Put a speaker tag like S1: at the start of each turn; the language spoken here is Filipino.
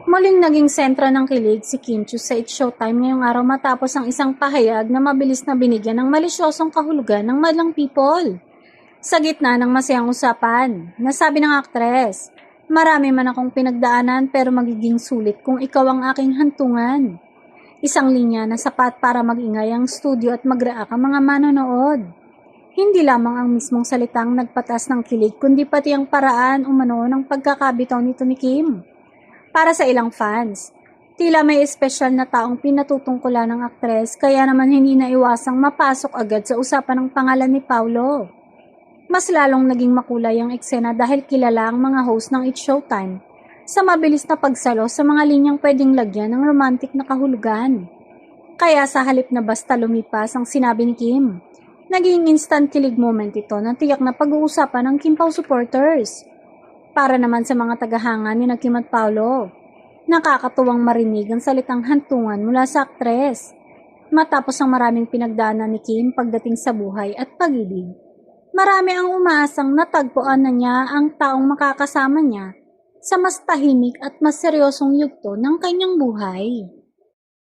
S1: Muling naging sentro ng kilig si Kim Chiu sa It's Showtime ngayong araw matapos ang isang pahayag na mabilis na binigyan ng malisyosong kahulugan ng madlang people. Sa gitna ng masayang usapan, nasabi ng aktres, "Marami man akong pinagdaanan pero magiging sulit kung ikaw ang aking hantungan." Isang linya na sapat para mag-ingay ang studio at mag-react ang mga manonood. Hindi lamang ang mismong salitang nagpatas ng kilig kundi pati ang paraan umano ng pagkakabitaw nito ni Kim. Para sa ilang fans, tila may espesyal na taong pinatutungkulan ng aktres kaya naman hindi naiwasang mapasok agad sa usapan ng pangalan ni Paulo. Mas lalong naging makulay ang eksena dahil kilala ang mga host ng It's Showtime sa mabilis na pagsalo sa mga linyang pwedeng lagyan ng romantic na kahulugan. Kaya sa halip na basta lumipas ang sinabi ni Kim, naging instant kilig moment ito na tiyak na pag-uusapan ng Kim Pao supporters. Para naman sa mga tagahanga ni Kim at Paulo, nakakatuwang marinig ang salitang hantungan mula sa aktres. Matapos ang maraming pinagdaanan ni Kim pagdating sa buhay at pag-ibig, marami ang umaasang natagpuan na niya ang taong makakasama niya sa mas tahimik at mas seryosong yugto ng kanyang buhay.